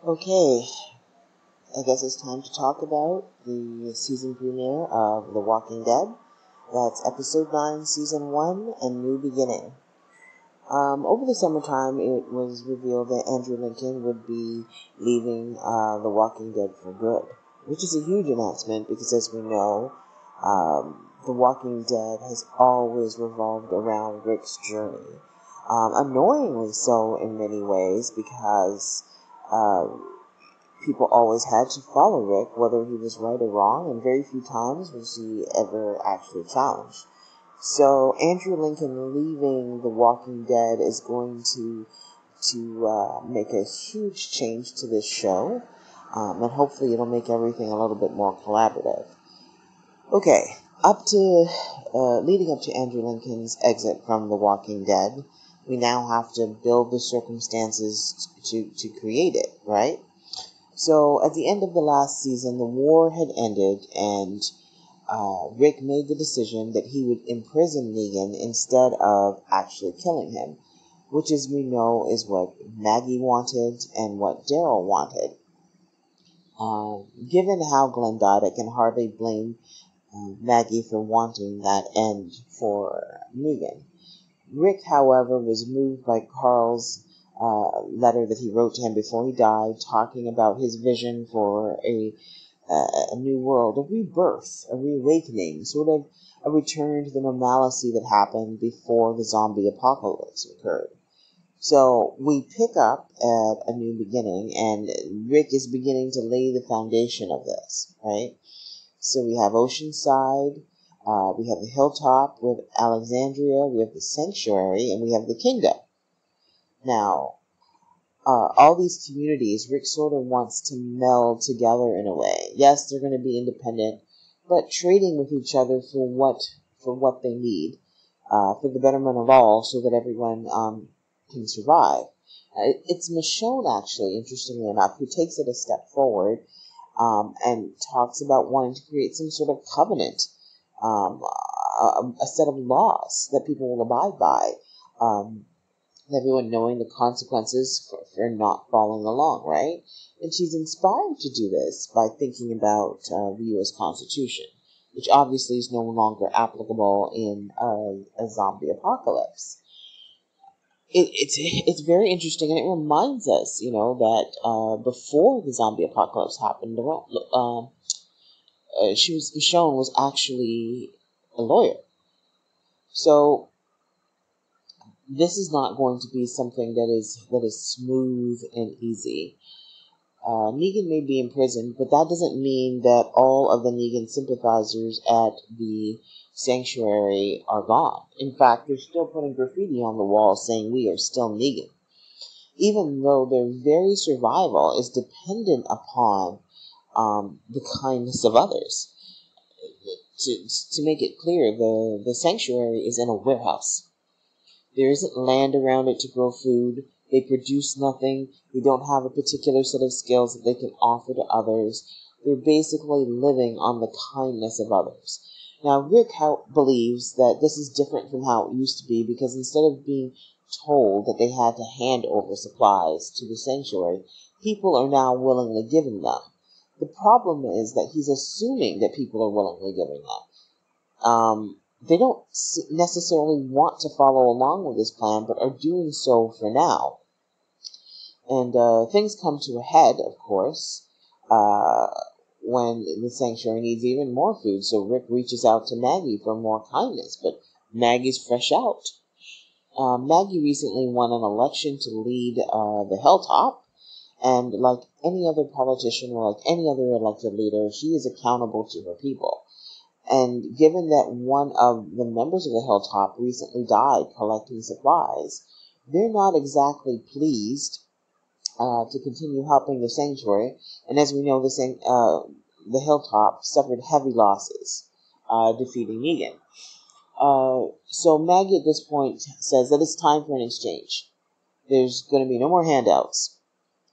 Okay, I guess it's time to talk about the season premiere of The Walking Dead. That's episode 9, season 1, and New Beginning. Over the summertime, it was revealed that Andrew Lincoln would be leaving The Walking Dead for good, which is a huge announcement because, as we know, The Walking Dead has always revolved around Rick's journey. Annoyingly so in many ways because people always had to follow Rick, whether he was right or wrong, and very few times was he ever actually challenged. So Andrew Lincoln leaving The Walking Dead is going to make a huge change to this show, and hopefully it'll make everything a little bit more collaborative. Okay, leading up to Andrew Lincoln's exit from The Walking Dead, we now have to build the circumstances to create it, right? So at the end of the last season, the war had ended, and Rick made the decision that he would imprison Negan instead of actually killing him, which, as we know, is what Maggie wanted and what Daryl wanted. Given how Glenn died, I can hardly blame Maggie for wanting that end for Negan. Rick, however, was moved by Carl's letter that he wrote to him before he died, talking about his vision for a new world, a rebirth, a reawakening, sort of a return to the normalcy that happened before the zombie apocalypse occurred. So we pick up at a new beginning, and Rick is beginning to lay the foundation of this, right? So we have Oceanside, we have the Hilltop, we have Alexandria, we have the Sanctuary, and we have the Kingdom. Now, all these communities, Rick sort of wants to meld together in a way. Yes, they're going to be independent, but trading with each other for what they need, for the betterment of all, so that everyone can survive. It's Michonne, actually, interestingly enough, who takes it a step forward and talks about wanting to create some sort of covenant, a set of laws that people will abide by. Everyone knowing the consequences for not following along, right? And she's inspired to do this by thinking about the U.S. Constitution, which obviously is no longer applicable in a zombie apocalypse. It's very interesting, and it reminds us, that before the zombie apocalypse happened, Michonne was actually a lawyer. So this is not going to be something that is smooth and easy. Negan may be in prison, but that doesn't mean that all of the Negan sympathizers at the Sanctuary are gone. In fact, they're still putting graffiti on the wall saying we are still Negan, even though their very survival is dependent upon the kindness of others. To make it clear, the Sanctuary is in a warehouse. There isn't land around it to grow food. They produce nothing. They don't have a particular set of skills that they can offer to others. They're basically living on the kindness of others. Now, Rick believes that this is different from how it used to be, because instead of being told that they had to hand over supplies to the Sanctuary, people are now willingly giving them. The problem is that he's assuming that people are willingly giving them. They don't necessarily want to follow along with this plan, but are doing so for now. And things come to a head, of course, when the Sanctuary needs even more food. So Rick reaches out to Maggie for more kindness, but Maggie's fresh out. Maggie recently won an election to lead the Hilltop, and like any other politician or like any other elected leader, she is accountable to her people. And given that one of the members of the Hilltop recently died collecting supplies, they're not exactly pleased to continue helping the Sanctuary. And as we know, the Hilltop suffered heavy losses defeating Negan. So Maggie at this point says that it's time for an exchange. There's going to be no more handouts.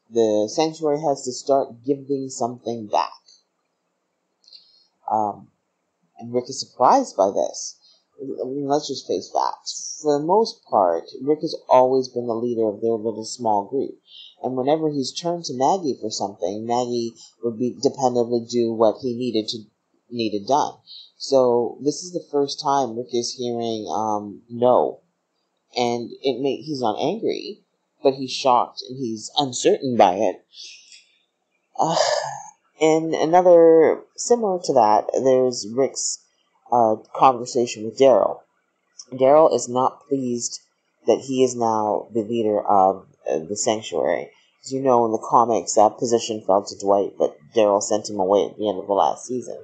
The Sanctuary has to start giving something back. And Rick is surprised by this. I mean, let's just face facts. For the most part, Rick has always been the leader of their little small group. And whenever he's turned to Maggie for something, Maggie would be dependably do what he needed done. So this is the first time Rick is hearing no, and he's not angry, but he's shocked and he's uncertain by it. And another similar to that, there's Rick's conversation with Daryl. Daryl is not pleased that he is now the leader of the Sanctuary. As you know, in the comics, that position fell to Dwight, but Daryl sent him away at the end of the last season.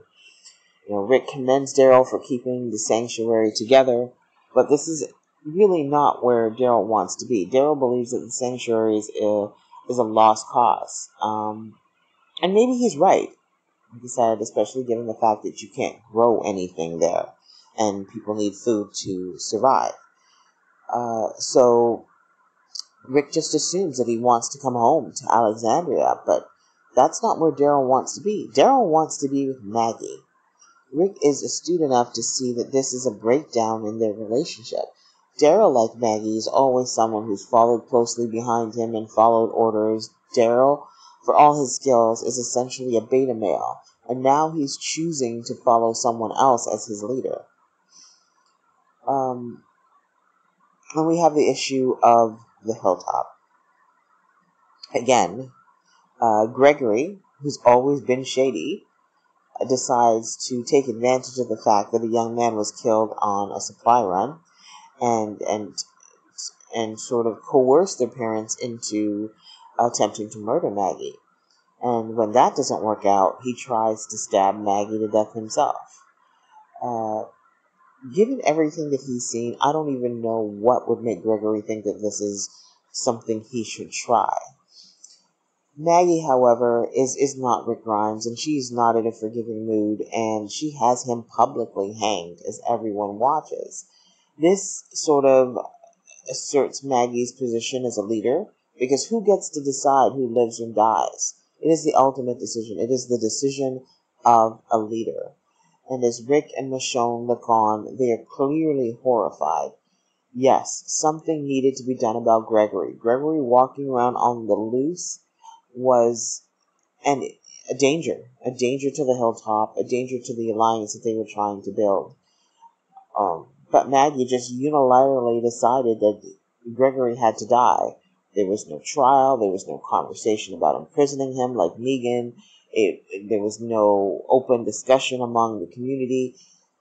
Rick commends Daryl for keeping the Sanctuary together, but this is really not where Daryl wants to be. Daryl believes that the Sanctuary is a lost cause. And maybe he's right, like I said, especially given the fact that you can't grow anything there, and people need food to survive. So Rick just assumes that he wants to come home to Alexandria, but that's not where Daryl wants to be. Daryl wants to be with Maggie. Rick is astute enough to see that this is a breakdown in their relationship. Daryl, like Maggie, is always someone who's followed closely behind him and followed orders. Daryl, for all his skills, is essentially a beta male, and now he's choosing to follow someone else as his leader. And we have the issue of the hilltop. Again, Gregory, who's always been shady, decides to take advantage of the fact that a young man was killed on a supply run and sort of coerce their parents into attempting to murder Maggie. And when that doesn't work out, he tries to stab Maggie to death himself. Given everything that he's seen, I don't even know what would make Gregory think that this is something he should try. Maggie, however, is not Rick Grimes, and she's not in a forgiving mood, and she has him publicly hanged as everyone watches. This sort of asserts Maggie's position as a leader, because who gets to decide who lives and dies? It is the ultimate decision. It is the decision of a leader. And as Rick and Michonne look on, they are clearly horrified. Yes, something needed to be done about Gregory. Gregory walking around on the loose was a danger to the hilltop, a danger to the alliance that they were trying to build. But Maggie just unilaterally decided that Gregory had to die. There was no trial, there was no conversation about imprisoning him like Negan. There was no open discussion among the community.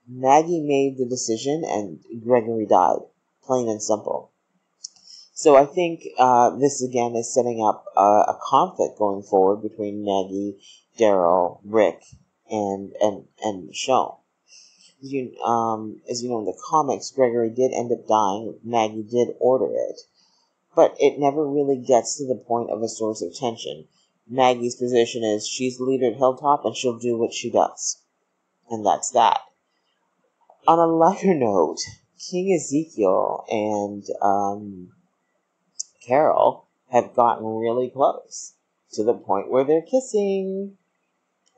Maggie made the decision and Gregory died. Plain and simple. So I think this again is setting up a conflict going forward between Maggie, Daryl, Rick, and Michonne. As you know, in the comics, Gregory did end up dying. Maggie did order it. But it never really gets to the point of a source of tension. Maggie's position is she's the leader at Hilltop and she'll do what she does. And that's that. On a lighter note, King Ezekiel and Carol have gotten really close to the point where they're kissing.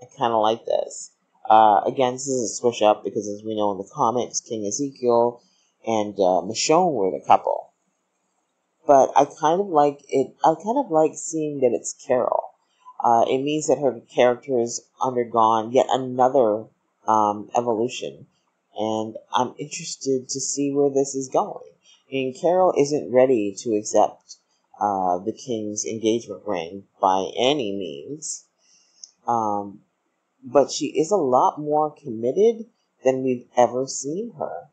I kind of like this. Again, this is a switch up because, as we know in the comics, King Ezekiel and Michonne were the couple. But I kind of like it. I kind of like seeing that it's Carol. It means that her character has undergone yet another evolution, and I'm interested to see where this is going. I mean, Carol isn't ready to accept the king's engagement ring by any means, but she is a lot more committed than we've ever seen her.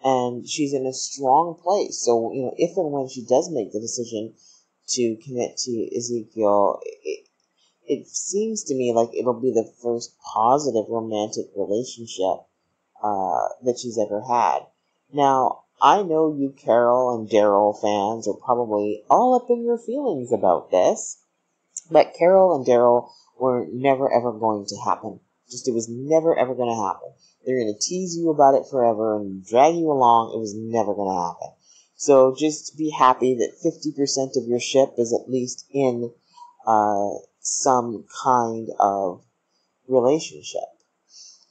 And she's in a strong place. So, if and when she does make the decision to commit to Ezekiel, it seems to me like it'll be the first positive romantic relationship that she's ever had. Now, I know you Carol and Daryl fans are probably all up in your feelings about this, but Carol and Daryl were never ever going to happen. It was never ever going to happen. They're going to tease you about it forever and drag you along. It was never going to happen. So just be happy that 50% of your ship is at least in some kind of relationship.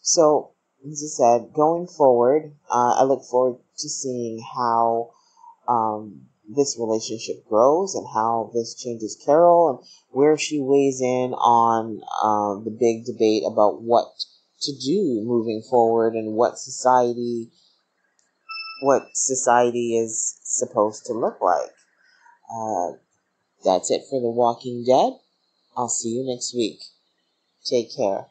So as I said, going forward, I look forward to seeing how this relationship grows and how this changes Carol and where she weighs in on the big debate about what to do moving forward and what society is supposed to look like. Uh, that's it for The Walking Dead. I'll see you next week. Take care.